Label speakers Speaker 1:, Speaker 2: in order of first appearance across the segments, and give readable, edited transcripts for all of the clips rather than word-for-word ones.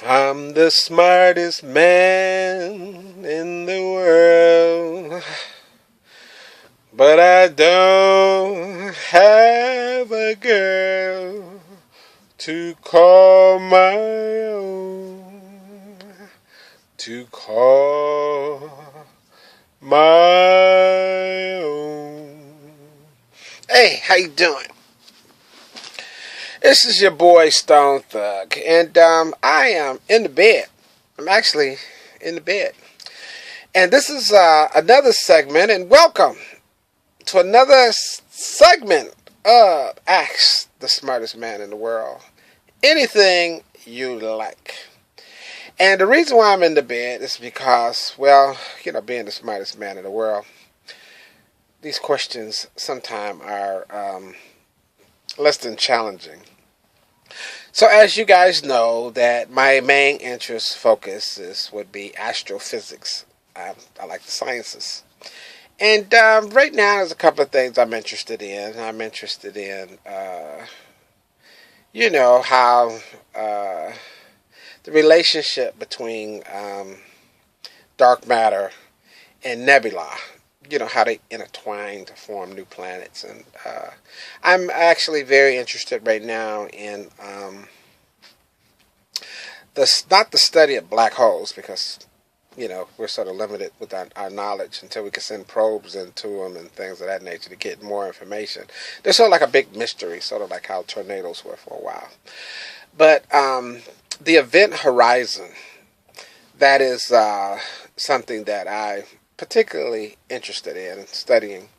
Speaker 1: I'm the smartest man in the world, but I don't have a girl to call my own, to call my own. Hey, how you doing? This is your boy Stone Thug, and I am in the bed. I'm actually in the bed. And this is another segment, and welcome to another segment of Ask the Smartest Man in the World. Anything you like. And the reason why I'm in the bed is because, well, being the smartest man in the world, these questions sometimes are less than challenging. So as you guys know, that my main interest focus would be astrophysics. I like the sciences. And right now there's a couple of things I'm interested in. I'm interested in, how the relationship between dark matter and nebula, how they intertwine to form new planets. And I'm actually very interested right now in not the study of black holes, because we're sort of limited with our knowledge until we can send probes into them and things of that nature to get more information. They're sort of like a big mystery, sort of like how tornadoes were for a while. But the event horizon, that is something that I particularly interested in studying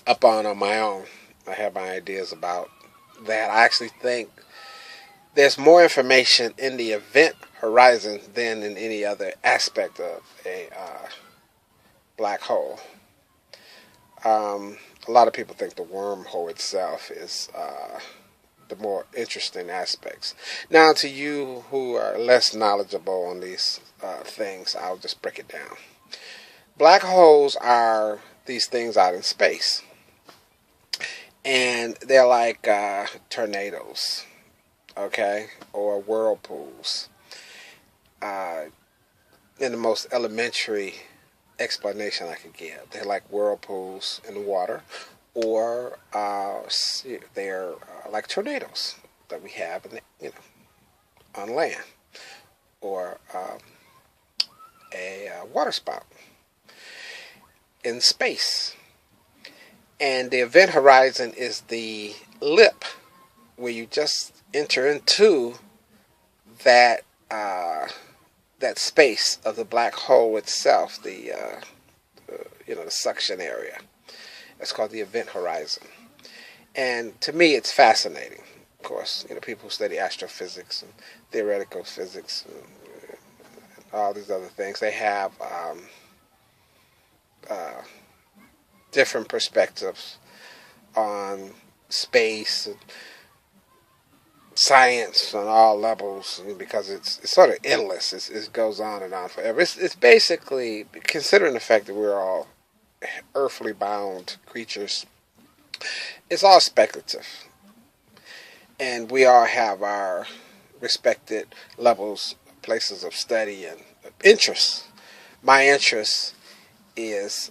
Speaker 1: up on my own. I have my ideas about that. I actually think there's more information in the event horizon than in any other aspect of a black hole. A lot of people think the wormhole itself is the more interesting aspects. Now, to you who are less knowledgeable on these things, I'll just break it down. Black holes are these things out in space, and they're like tornadoes, okay, or whirlpools. In the most elementary explanation I could give, they're like whirlpools in the water, or they're like tornadoes that we have on land, or a water spout in space. And the event horizon is the lip where you just enter into that that space of the black hole itself, the suction area. It's called the event horizon. And to me, it's fascinating. Of course, people who study astrophysics and theoretical physics and all these other things, they have different perspectives on space and science on all levels, because it's sort of endless. It goes on and on forever. It's basically, considering the fact that we're all earthly bound creatures, it's all speculative, and we all have our respected levels, places of study and interest. My interest is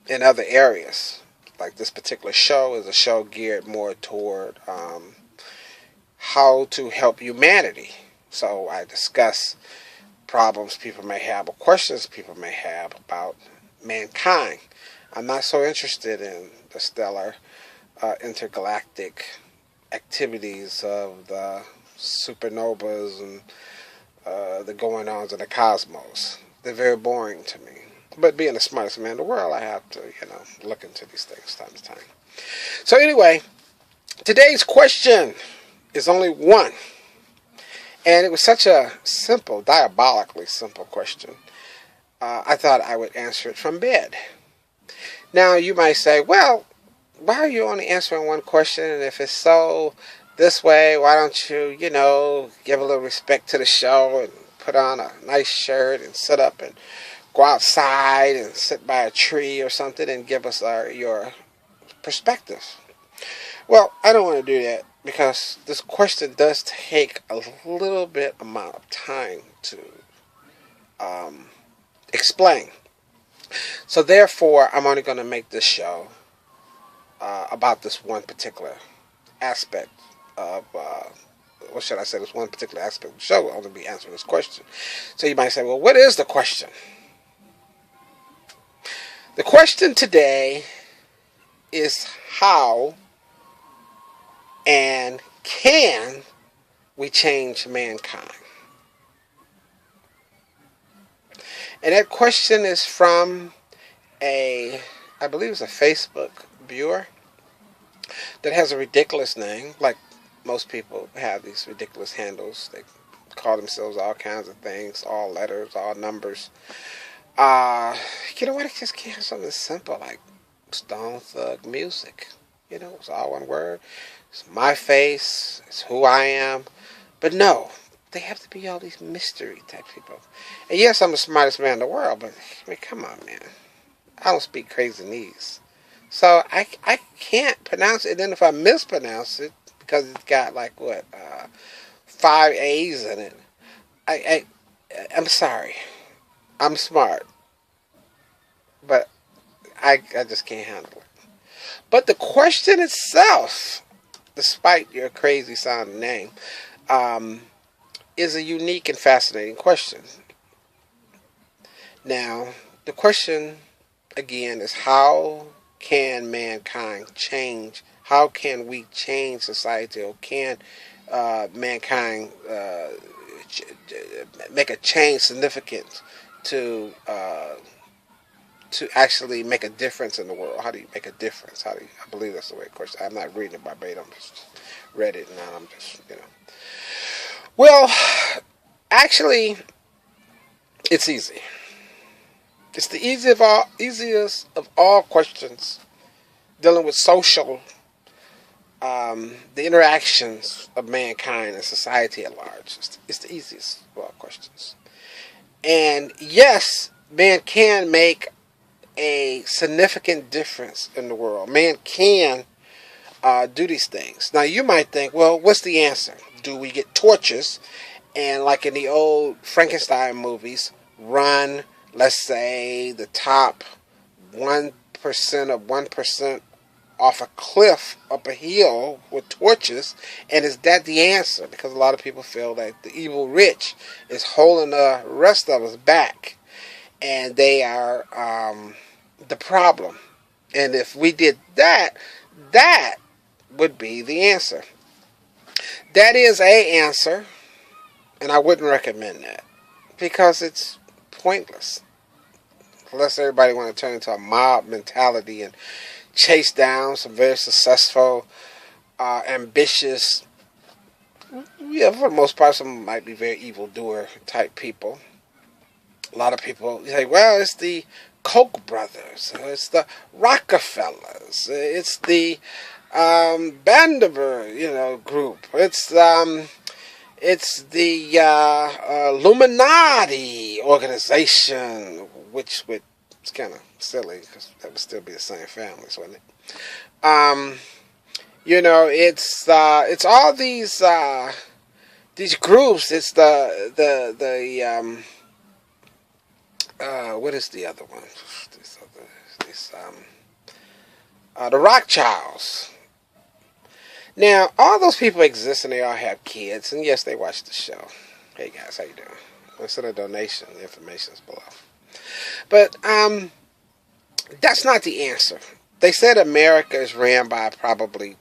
Speaker 1: in other areas. Like this particular show is a show geared more toward how to help humanity. So I discuss problems people may have or questions people may have about mankind. I'm not so interested in the stellar intergalactic activities of the supernovas and the going-ons of the cosmos. They're very boring to me. But being the smartest man in the world, I have to, look into these things time to time. So anyway, today's question is only one. And it was such a simple, diabolically simple question. I thought I would answer it from bed. Now, you might say, well, why are you only answering one question? And if it's so this way, why don't you, give a little respect to the show and put on a nice shirt and sit up and go outside and sit by a tree or something and give us your perspective? Well, I don't want to do that because this question does take a little bit amount of time to explain. So therefore, I'm only going to make this show about this one particular aspect of, what should I say, this one particular aspect of the show. I'm going to be answering this question. So you might say, well, what is the question? The question today is how and can we change mankind? And that question is from I believe it's a Facebook viewer that has a ridiculous name. Like most people have these ridiculous handles. They call themselves all kinds of things, all letters, all numbers. You know what? I just can't have something simple like Stone Thug Music. You know, it's all one word. It's my face. It's who I am. But no, they have to be all these mystery type people. And yes, I'm the smartest man in the world, but I mean, come on, man. I don't speak Craigslist. So I can't pronounce it. And then if I mispronounce it, because it's got like what, 5 A's in it, I'm sorry. I'm smart. But I just can't handle it. But the question itself, despite your crazy sounding name, is a unique and fascinating question. Now, the question again is how can mankind change? How can we change society? Or can mankind make a change significant to actually make a difference in the world? How do you make a difference? I believe that's the way the question. I'm not reading it verbatim. I'm just read it and now I'm just, Well, actually, it's easy. It's the easiest of all questions dealing with social, the interactions of mankind and society at large. It's the easiest of all questions. And yes, man can make a significant difference in the world. Man can do these things. Now you might think, well, what's the answer? Do we get torches and, like in the old Frankenstein movies, run, let's say, the top 1% of 1% off a cliff up a hill with torches? And is that the answer? Because a lot of people feel that the evil rich is holding the rest of us back, and they are the problem. And if we did that, that would be the answer. That is a answer, and I wouldn't recommend that because it's pointless. Unless everybody want to turn into a mob mentality and chase down some very successful, ambitious, for the most part, some might be very evildoer type people. A lot of people say, well, it's the Koch brothers, it's the Rockefellers, it's the Vanderbilt, group, it's the Illuminati organization, which it's kind of silly because that would still be the same families, wouldn't it? It's all these groups. It's the what is the other one? The Rothschilds. Now, all those people exist and they all have kids, and yes, they watch the show. Hey guys, how you doing? Send a donation. The information is below. But that's not the answer. They said America is ran by probably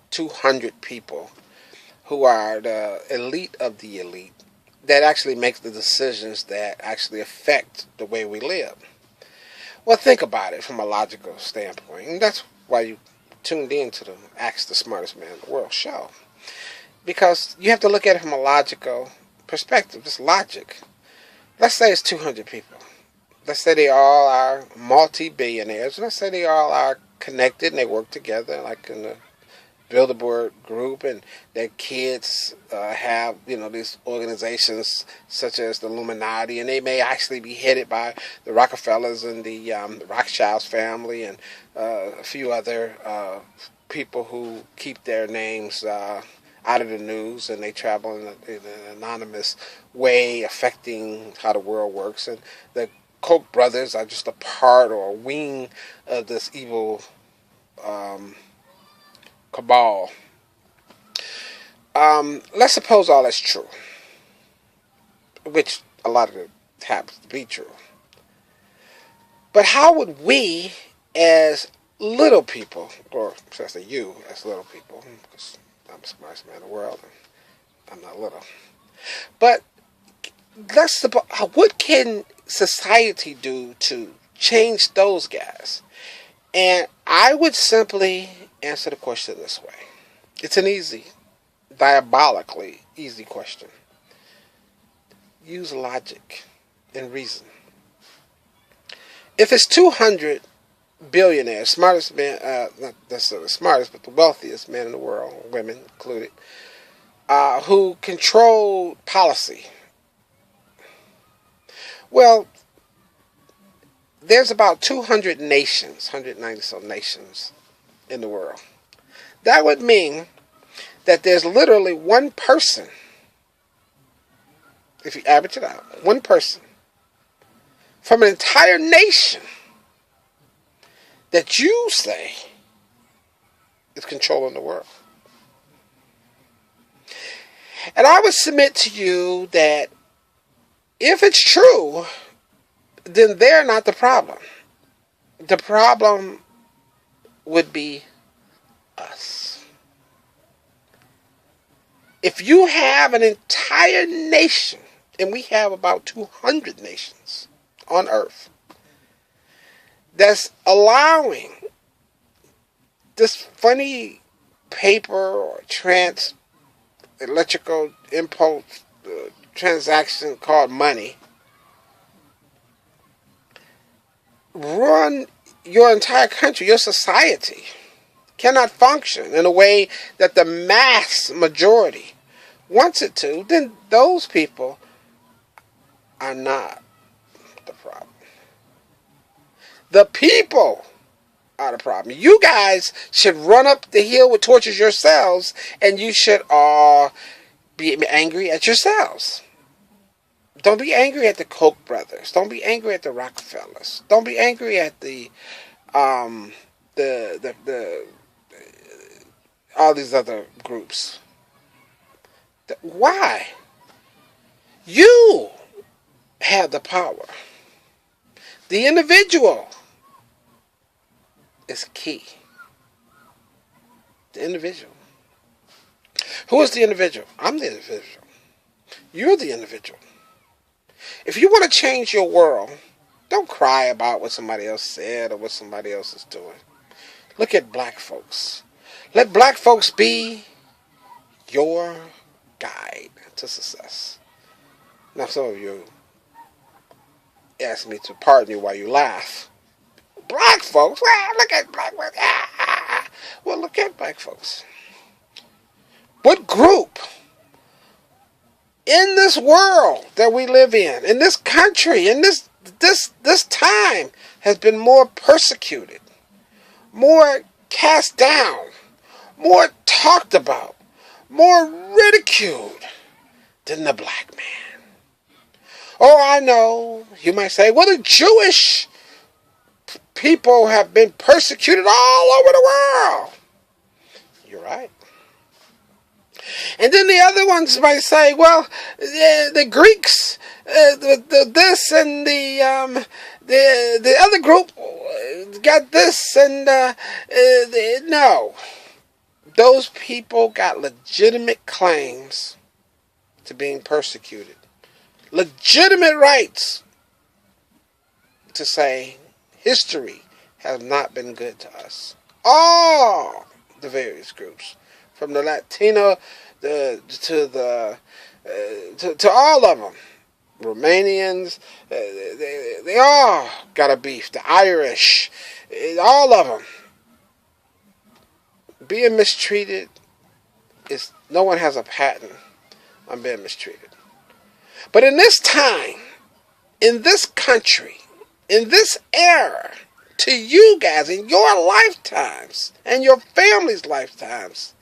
Speaker 1: 200 people who are the elite of the elite that actually make the decisions that actually affect the way we live. Well, think about it from a logical standpoint, and that's why you tuned in to the Ask the Smartest Man in the World show. Because you have to look at it from a logical perspective. It's logic. Let's say it's 200 people. Let's say they all are multi-billionaires. Let's say they all are connected and they work together, like in the Bilderberg group, and their kids have, these organizations such as the Illuminati, and they may actually be headed by the Rockefellers and the Rothschilds family and a few other people who keep their names out of the news, and they travel in an anonymous way, affecting how the world works. And the Koch brothers are just a part or a wing of this evil cabal. Let's suppose all that's true, which a lot of it happens to be true. But how would we, as little people, or should I say you, as little people, because I'm the smartest man in the world, and I'm not little. But let's suppose, what can society do to change those guys? And I would simply answer the question this way. It's an easy, diabolically easy question. Use logic and reason. If it's 200 billionaires, smartest men, not necessarily the smartest, but the wealthiest men in the world, women included, who control policy, well, there's about 200 nations, 190-some nations in the world. That would mean that there's literally one person, if you average it out, one person from an entire nation that you say is controlling the world. And I would submit to you that if it's true, then they're not the problem. The problem would be us. If you have an entire nation, and we have about 200 nations on earth, that's allowing this funny paper or electrical impulse transaction called money run your entire country, your society cannot function in a way that the mass majority wants it to, then those people are not the problem. The people are the problem. You guys should run up the hill with torches yourselves, and you should all be angry at yourselves. Don't be angry at the Koch brothers. Don't be angry at the Rockefellers. Don't be angry at the all these other groups. Why? You have the power. The individual is key. The individual. Who is the individual? I'm the individual. You're the individual. If you want to change your world, don't cry about what somebody else said or what somebody else is doing. Look at black folks. Let black folks be your guide to success. Now, some of you ask me to pardon you while you laugh. Black folks? Well, look at black folks. Well, look at black folks. What group in this world that we live in this country, in this time, has been more persecuted, more cast down, more talked about, more ridiculed than the black man? Oh, I know. You might say, well, the Jewish people have been persecuted all over the world. You're right. And then the other ones might say, well, the Greeks, this and the other group got this, and no. Those people got legitimate claims to being persecuted. Legitimate rights to say history has not been good to us. All the various groups, from the Latino to all of them, Romanians, they all got a beef. The Irish, all of them. Being mistreated is, no one has a patent on being mistreated. But in this time, in this country, in this era, to you guys, in your lifetimes, and your family's lifetimes,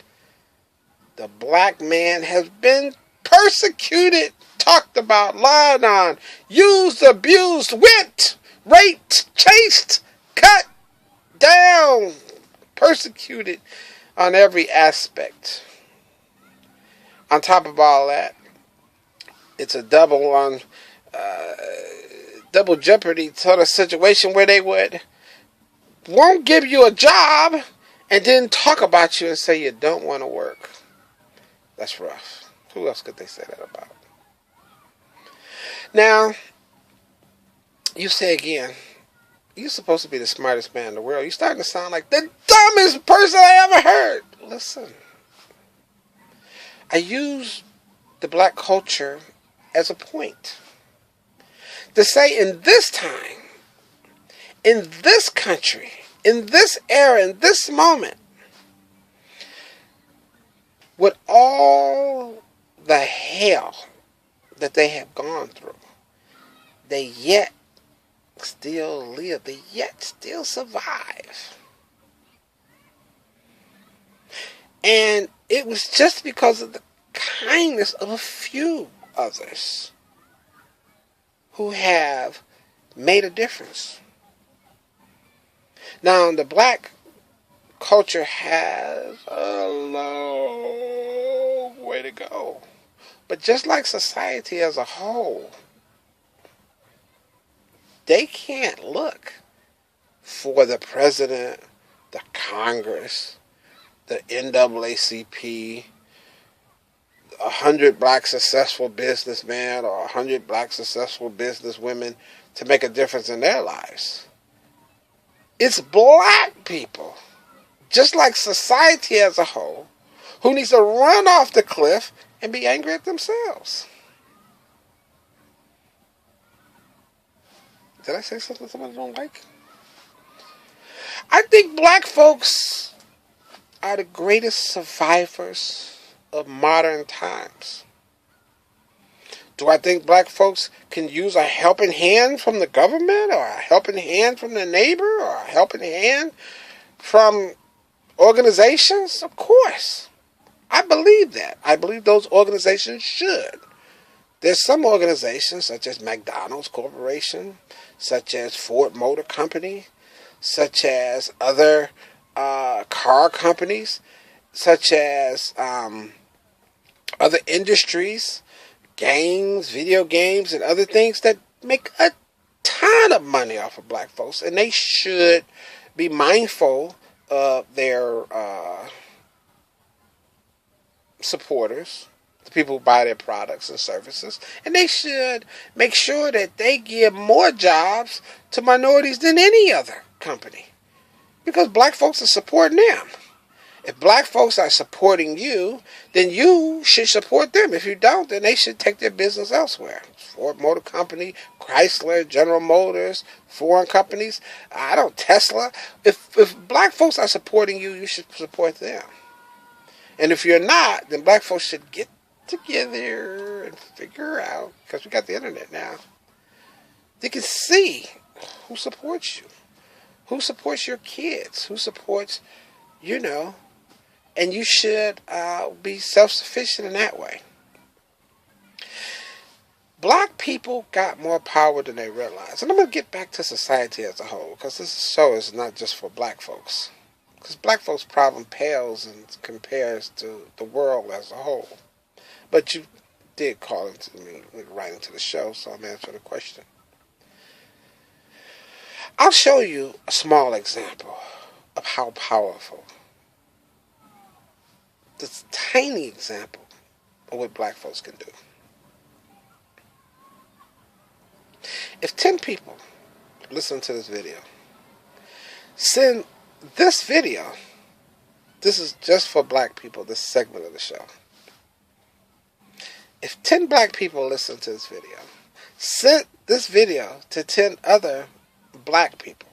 Speaker 1: The black man has been persecuted, talked about, lied on, used, abused, whipped, raped, chased, cut down, persecuted on every aspect. On top of all that, it's a double jeopardy sort of situation where they won't give you a job and then talk about you and say you don't want to work. That's rough. Who else could they say that about? Now, you say again, you're supposed to be the smartest man in the world. You're starting to sound like the dumbest person I ever heard. Listen, I use the black culture as a point to say in this time, in this country, in this era, in this moment, with all the hell that they have gone through, they yet still live, they yet still survive. And it was just because of the kindness of a few others who have made a difference. Now, the black culture has a long way to go. But just like society as a whole, they can't look for the president, the Congress, the NAACP, 100 black successful businessmen or 100 black successful businesswomen to make a difference in their lives. It's black people, just like society as a whole, who needs to run off the cliff and be angry at themselves. Did I say something somebody don't like? I think black folks are the greatest survivors of modern times. Do I think black folks can use a helping hand from the government, or a helping hand from the neighbor, or a helping hand from organizations? Of course. I believe that. I believe those organizations should. There's some organizations, such as McDonald's Corporation, such as Ford Motor Company, such as other car companies, such as other industries, games, video games, and other things that make a ton of money off of black folks. And they should be mindful of their supporters, the people who buy their products and services, and they should make sure that they give more jobs to minorities than any other company, because black folks are supporting them. If black folks are supporting you, then you should support them. If you don't, then they should take their business elsewhere. Ford Motor Company, Chrysler, General Motors, foreign companies, Tesla. If black folks are supporting you, you should support them. And if you're not, then black folks should get together and figure out, because we got the internet now, they can see who supports you, who supports your kids, who supports, and you should be self-sufficient in that way. Black people got more power than they realize. And I'm going to get back to society as a whole, because this show is not just for black folks. Because black folks' problem pales and compares to the world as a whole. But you did call into me right into the show, so I'm answering the question. I'll show you a small example of how powerful, this tiny example of what black folks can do. If 10 people listen to this video, send this video, this is just for black people, this segment of the show. If 10 black people listen to this video, send this video to 10 other black people,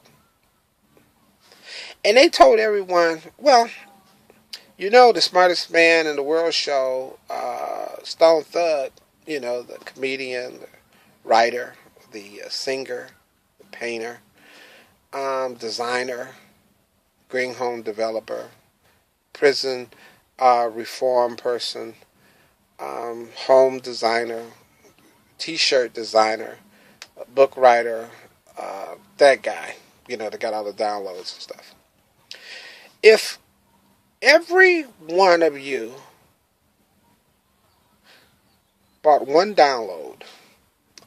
Speaker 1: and they told everyone, well, the smartest man in the world show, Stone Thug, the comedian, the writer, the singer, the painter, designer, green home developer, prison reform person, home designer, t-shirt designer, book writer, that guy, that got all the downloads and stuff. If every one of you bought one download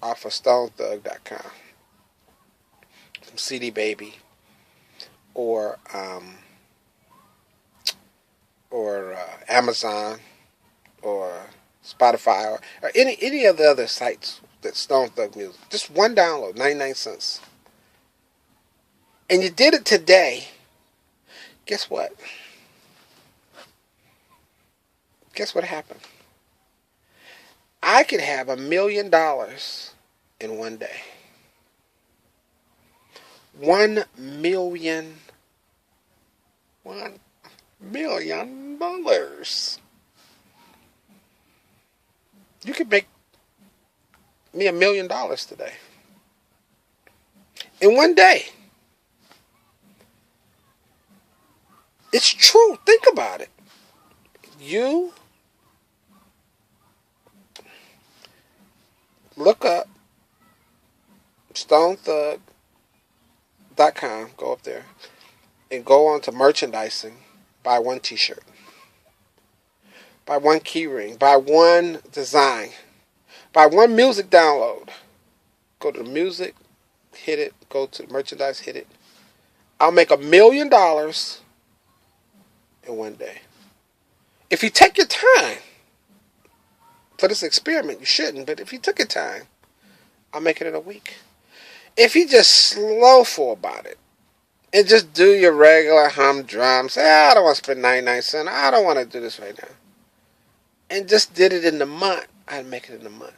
Speaker 1: off of StoneThug.com from CD Baby or Amazon or Spotify or any of the other sites that Stone Thug Music, just one download, 99 cents, and you did it today, guess what? Guess what happened? I could have $1 million in one day. $1 million. $1 million. You could make me $1 million today. In one day. It's true. Think about it. You look up StoneThug.com, go up there, and go on to merchandising, buy one t-shirt, buy one keyring, buy one design, buy one music download. Go to the music, hit it, go to the merchandise, hit it. I'll make $1 million in one day. If you take your time for this experiment, you shouldn't, but if you took your time, I'll make it in a week. If you just slowful about it and just do your regular humdrum, say, I don't want to spend 99 cents, I don't want to do this right now, and just did it in the month, I'd make it in the month.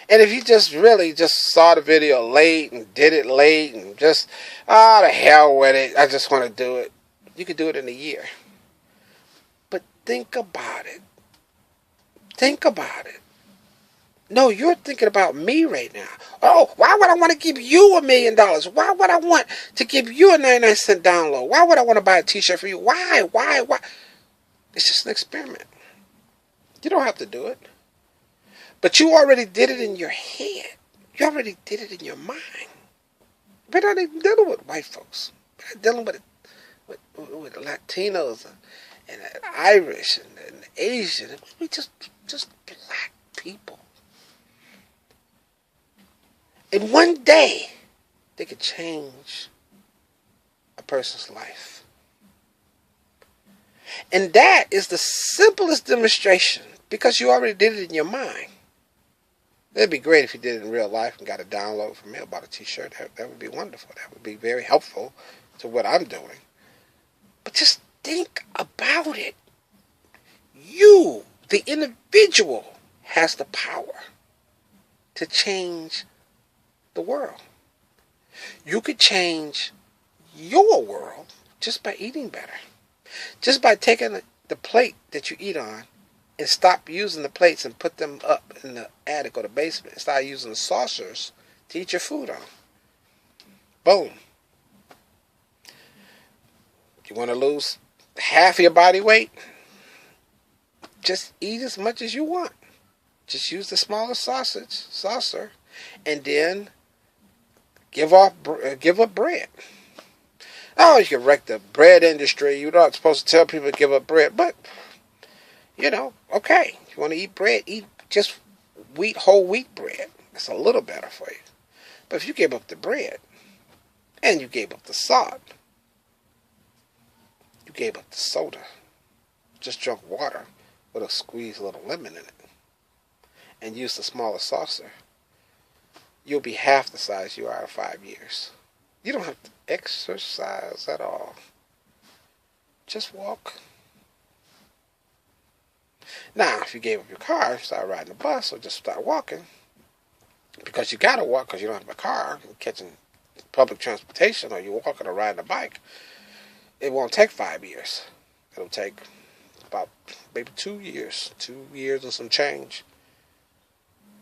Speaker 1: And if you just really just saw the video late and did it late and just, the hell with it, I just want to do it, you could do it in a year. But think about it. Think about it. No, you're thinking about me right now. Oh, why would I want to give you $1 million? Why would I want to give you a 99-cent download? Why would I want to buy a t-shirt for you? Why? It's just an experiment. You don't have to do it. But you already did it in your head. You already did it in your mind. We're not even dealing with white folks. We're not dealing with Latinos and Irish and Asian. We just black people. In one day, they could change a person's life. And that is the simplest demonstration because you already did it in your mind. It'd be great if you did it in real life and got a download from me about a t-shirt. That would be wonderful. That would be very helpful to what I'm doing. But just think about it. You, the individual, has the power to change the world. You could change your world just by eating better. Just by taking the plate that you eat on and stop using the plates and put them up in the attic or the basement and start using the saucers to eat your food on. Boom. You want to lose half your body weight? Just eat as much as you want. Just use the smaller saucer, and then give up bread. Oh, you can wreck the bread industry. You're not supposed to tell people to give up bread, but okay. You want to eat bread? Eat just whole wheat bread. It's a little better for you. But if you gave up the bread and you gave up the salt, you gave up the soda, just drunk water with a squeezed little lemon in it, and use the smaller saucer, you'll be half the size you are in 5 years. You don't have to exercise at all. Just walk. Now, if you gave up your car, start riding the bus, or just start walking, because you gotta walk because you don't have a car, you're catching public transportation, or you're walking or riding a bike, it won't take 5 years. It'll take about maybe 2 years. 2 years and some change.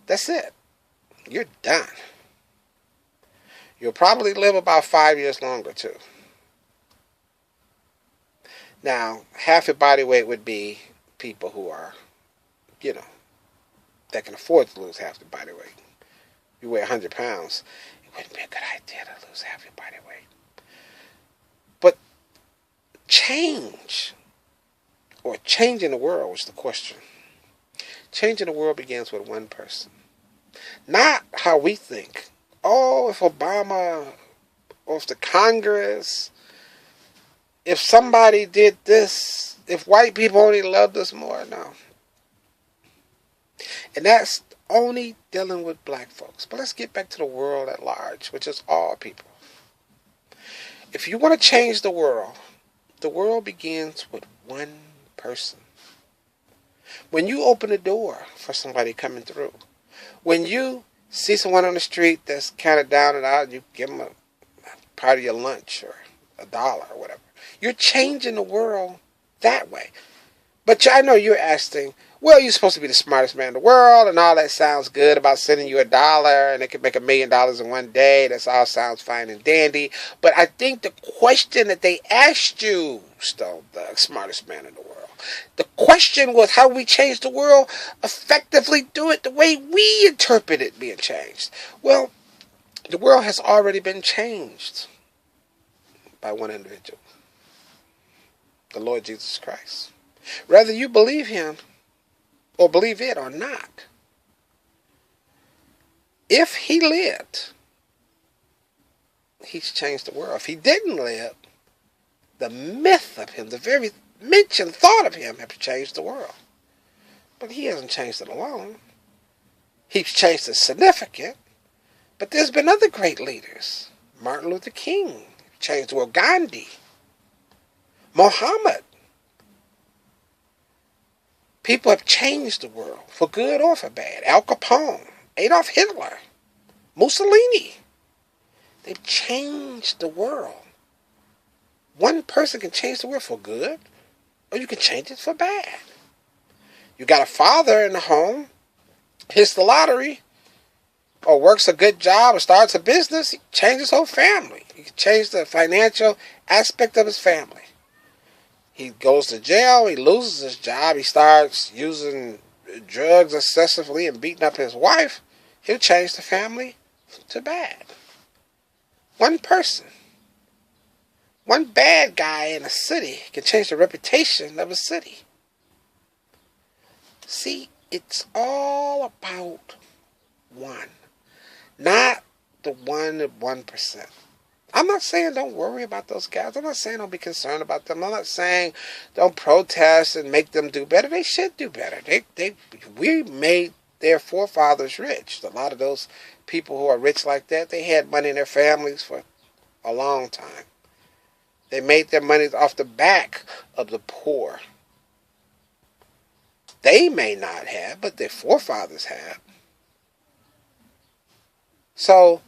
Speaker 1: That's it. You're done. You'll probably live about 5 years longer, too. Now, half your body weight would be people who are, you know, that can afford to lose half their body weight. You weigh 100 pounds, it wouldn't be a good idea to lose half your body weight. But change, or changing the world was the question. Changing the world begins with one person. Not how we think. Oh, if Obama, or if the Congress, if somebody did this, if white people only loved us more. No. And that's only dealing with black folks. But let's get back to the world at large, which is all people. If you want to change the world begins with one person. When you open the door for somebody coming through, when you see someone on the street that's kind of down and out, you give them a part of your lunch or $1 or whatever. You're changing the world that way. But I know you're asking, well, you're supposed to be the smartest man in the world, and all that sounds good about sending you $1, and it could make $1 million in one day. That all sounds fine and dandy. But I think the question that they asked you, Stone, the smartest man in the world, the question was how we change the world, effectively do it the way we interpret it being changed. Well, the world has already been changed by one individual, the Lord Jesus Christ. Whether you believe him or believe it or not, if he lived, he's changed the world. If he didn't live, the myth of him, the very mention, thought of him, have changed the world. But he hasn't changed it alone. He's changed it significant. But there's been other great leaders. Martin Luther King changed the world. Gandhi. Muhammad. People have changed the world, for good or for bad. Al Capone. Adolf Hitler. Mussolini. They've changed the world. One person can change the world for good, or you can change it for bad. You got a father in the home, hits the lottery, or works a good job or starts a business, he changes his whole family. He can change the financial aspect of his family. He goes to jail, he loses his job, he starts using drugs excessively and beating up his wife, he'll change the family to bad. One person, one bad guy in a city can change the reputation of a city. See, it's all about one. Not the 1%. I'm not saying don't worry about those guys. I'm not saying don't be concerned about them. I'm not saying don't protest and make them do better. They should do better. We made their forefathers rich. A lot of those people who are rich like that, they had money in their families for a long time. They made their money off the back of the poor. They may not have, but their forefathers have. So,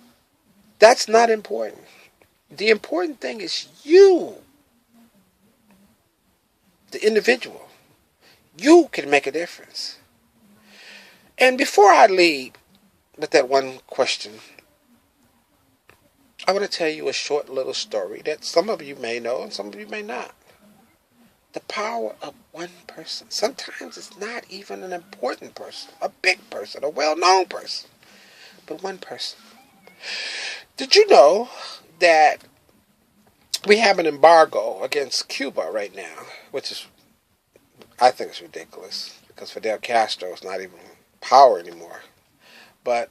Speaker 1: that's not important. The important thing is you, the individual. You can make a difference. And before I leave with that one question, I want to tell you a short little story that some of you may know and some of you may not. The power of one person. Sometimes it's not even an important person, a big person, a well-known person, but one person. Did you know that we have an embargo against Cuba right now, which is, I think it's ridiculous, because Fidel Castro is not even in power anymore. But,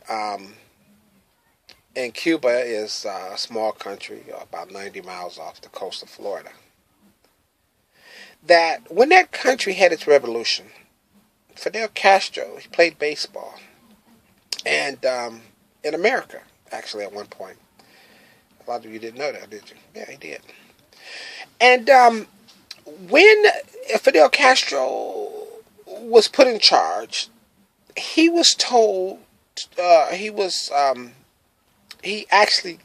Speaker 1: and Cuba is a small country, about 90 miles off the coast of Florida. That when that country had its revolution, Fidel Castro, he played baseball. And in America, actually, at one point. A lot of you didn't know that, did you? Yeah, he did. And when Fidel Castro was put in charge, he was told, he actually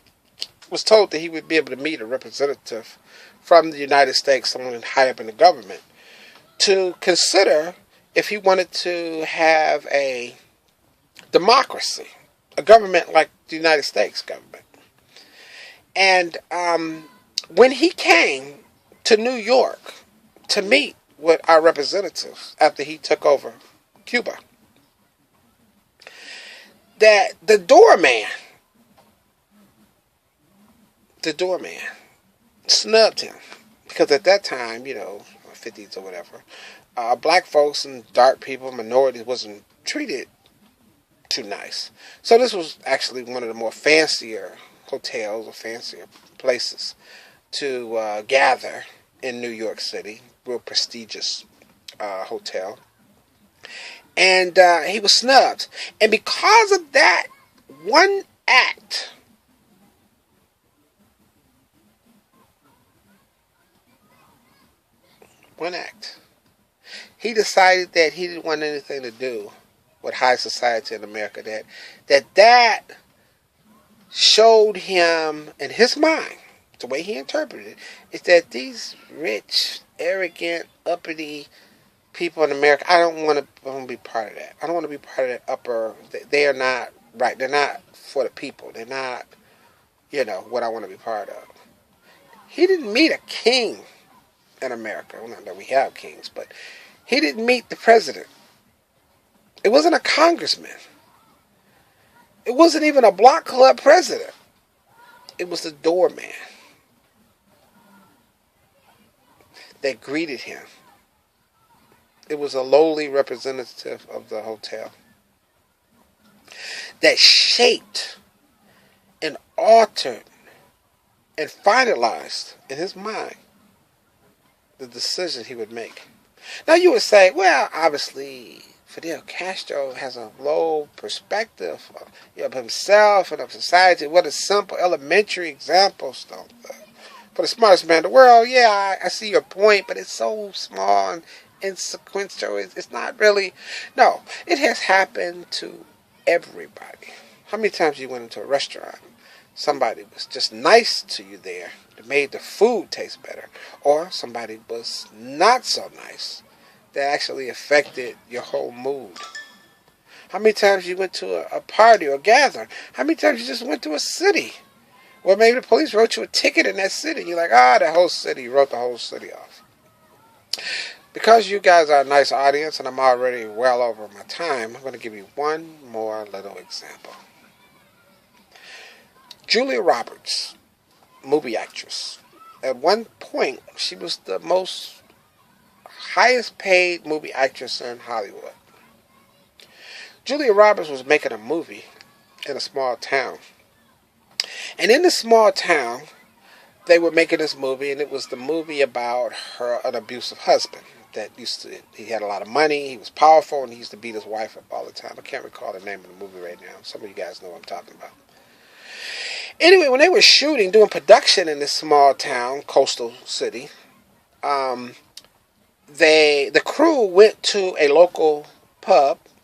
Speaker 1: was told that he would be able to meet a representative from the United States, someone high up in the government, to consider if he wanted to have a democracy, a government like the United States government. And when he came to New York to meet with our representatives after he took over Cuba. That the doorman snubbed him because at that time, 50s or whatever, black folks and dark people, minorities wasn't treated too nice. So this was actually one of the more fancier hotels or fancier places to gather in New York City, real prestigious hotel. And he was snubbed. And because of that one act, he decided that he didn't want anything to do with high society in America. That showed him in his mind, the way he interpreted it, is that these rich, arrogant, uppity people in America, I don't want to be part of that. I don't want to be part of that upper. They are not right. They're not for the people. They're not, what I want to be part of. He didn't meet a king in America. Well, not that we have kings, but he didn't meet the president. It wasn't a congressman. It wasn't even a block club president. It was the doorman that greeted him. It was a lowly representative of the hotel that shaped and altered and finalized in his mind the decision he would make. Now you would say, well, obviously Fidel Castro has a low perspective of himself and of society. What a simple, elementary example, for the smartest man in the world. Yeah, I see your point, but it's so small and insequential. It's not really. No, it has happened to everybody. How many times you went into a restaurant, somebody was just nice to you there, that made the food taste better, or somebody was not so nice, that actually affected your whole mood? How many times you went to a party or a gathering? How many times you just went to a city where maybe the police wrote you a ticket in that city? You're like, the whole city. You wrote the whole city off. Because you guys are a nice audience and I'm already well over my time, I'm going to give you one more little example. Julia Roberts, movie actress. At one point, she was the most highest paid movie actress in Hollywood. Julia Roberts was making a movie in a small town. And in the small town, they were making this movie, and it was the movie about an abusive husband that he had a lot of money, he was powerful, and he used to beat his wife up all the time. I can't recall the name of the movie right now. Some of you guys know what I'm talking about. Anyway, when they were doing production in this small town, coastal city, the crew went to a local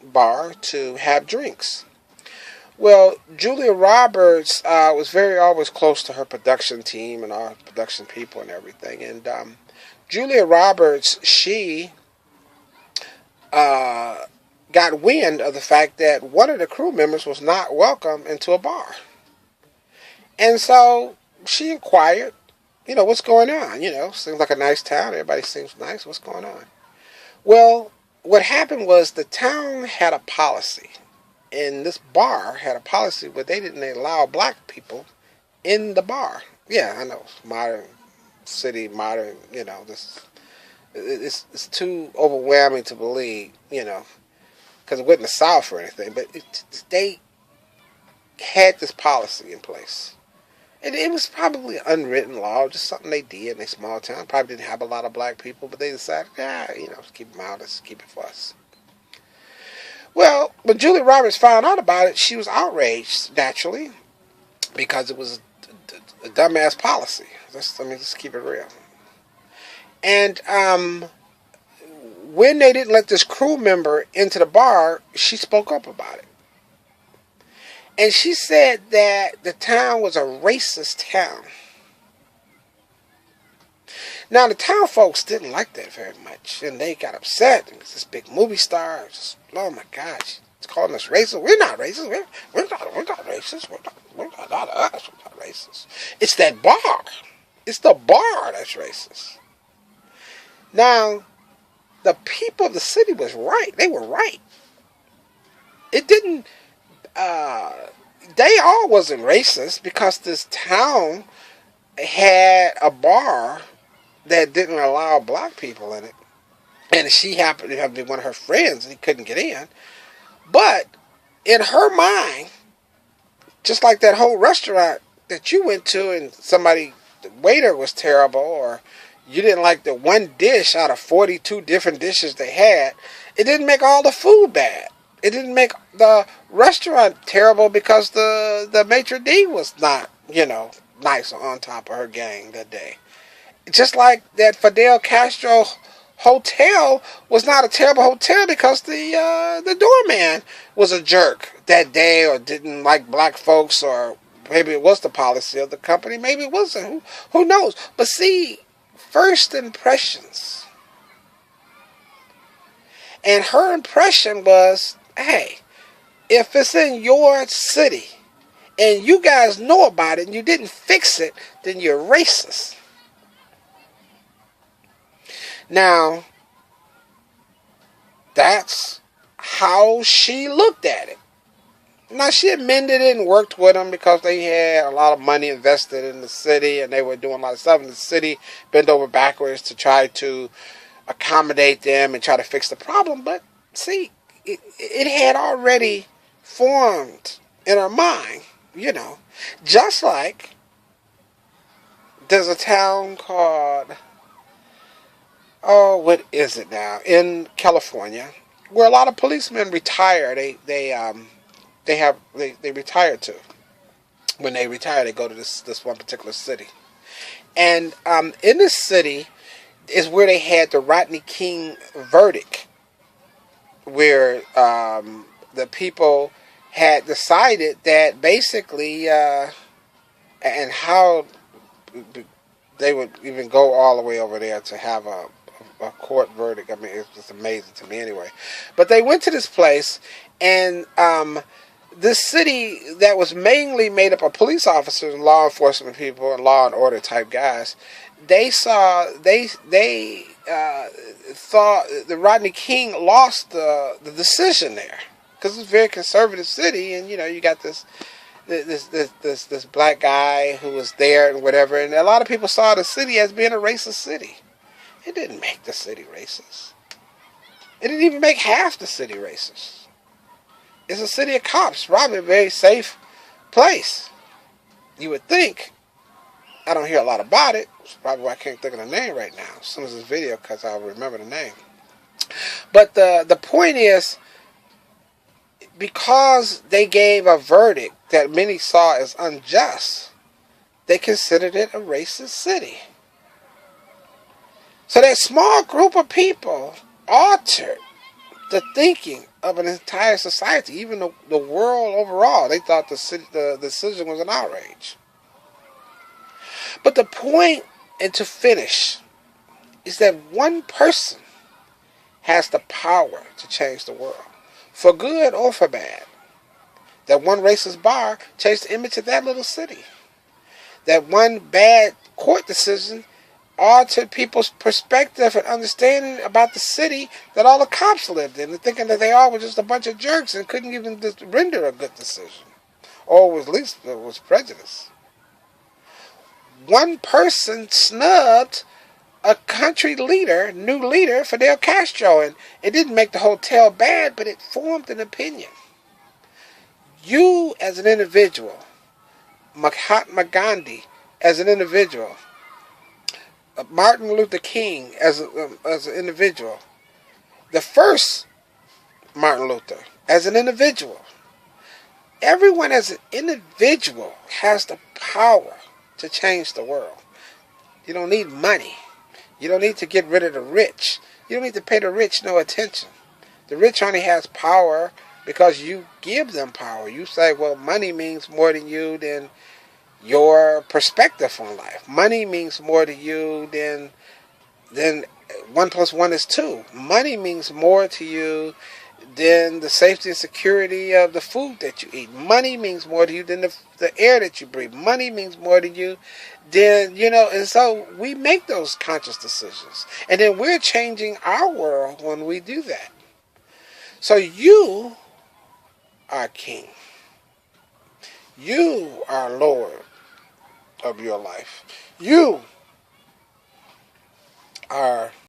Speaker 1: bar to have drinks. Well, Julia Roberts was always close to her production team and our production people and everything. And Julia Roberts, she got wind of the fact that one of the crew members was not welcome into a bar. And so she inquired, what's going on? Seems like a nice town. Everybody seems nice. What's going on? Well, what happened was the town had a policy. And this bar had a policy where they didn't allow black people in the bar. Yeah, I know. Modern city, this it's too overwhelming to believe, because it wasn't the South or anything. But they had this policy in place. And it was probably an unwritten law, just something they did in a small town. Probably didn't have a lot of black people, but they decided, let's keep them out. Let's keep it for us. Well, when Julia Roberts found out about it, she was outraged, naturally, because it was a dumbass policy. Let's keep it real. And when they didn't let this crew member into the bar, she spoke up about it. And she said that the town was a racist town. Now, the town folks didn't like that very much, and they got upset. It was this big movie star. Just, oh my gosh, it's calling us racist. We're not racist. We're not racist. We're not us. We're not racist. It's that bar. It's the bar that's racist. Now, the people of the city was right. They were right. It didn't. They all wasn't racist because this town had a bar that didn't allow black people in it, and she happened to have been one of her friends, and he couldn't get in. But in her mind, just like that whole restaurant that you went to, and the waiter was terrible, or you didn't like the one dish out of 42 different dishes they had, it didn't make all the food bad. It didn't make the restaurant terrible because the maitre d' was not, nice or on top of her game that day. Just like that Fidel Castro hotel was not a terrible hotel because the doorman was a jerk that day, or didn't like black folks, or maybe it was the policy of the company, maybe it wasn't. Who knows? But see, first impressions. And her impression was, hey, if it's in your city and you guys know about it and you didn't fix it, then you're racist. Now, that's how she looked at it. Now, she amended it and worked with them because they had a lot of money invested in the city, and they were doing a lot of stuff in the city, bent over backwards to try to accommodate them and try to fix the problem. But see, it had already formed in her mind, just like there's a town called, what is it now, in California, where a lot of policemen retire. They retire to. When they retire, they go to this one particular city. And in this city is where they had the Rodney King verdict, where the people had decided that basically, and how they would even go all the way over there to have a court verdict. I mean, it's just amazing to me anyway. But they went to this place, and this city that was mainly made up of police officers and law enforcement people and law and order type guys, they thought that Rodney King lost the decision there, because it's a very conservative city, and you got this black guy who was there and whatever, and a lot of people saw the city as being a racist city. It didn't make the city racist. It didn't even make half the city racist. It's a city of cops, probably a very safe place, you would think. I don't hear a lot about it. It's probably why I can't think of the name right now. As soon as this video cuts, I'll remember the name. But the point is, because they gave a verdict that many saw as unjust, they considered it a racist city. So that small group of people altered the thinking of an entire society, even the world overall. They thought the decision was an outrage. But the point, and to finish, is that one person has the power to change the world, for good or for bad. That one racist bar changed the image of that little city. That one bad court decision altered people's perspective and understanding about the city that all the cops lived in, and thinking that they all were just a bunch of jerks and couldn't even render a good decision, or at least it was prejudice. One person snubbed a country leader, new leader, Fidel Castro, and it didn't make the hotel bad, but it formed an opinion. You as an individual, Mahatma Gandhi as an individual, Martin Luther King as an individual, the first Martin Luther as an individual. Everyone as an individual has the power to change the world. You don't need money. You don't need to get rid of the rich. You don't need to pay the rich no attention. The rich only has power because you give them power. You say, well, money means more to you than your perspective on life. Money means more to you than 1 + 1 is 2. Money means more to you than the safety and security of the food that you eat. Money means more to you than the air that you breathe. Money means more to you than, and so we make those conscious decisions. And then we're changing our world when we do that. So you are king. You are Lord of your life. You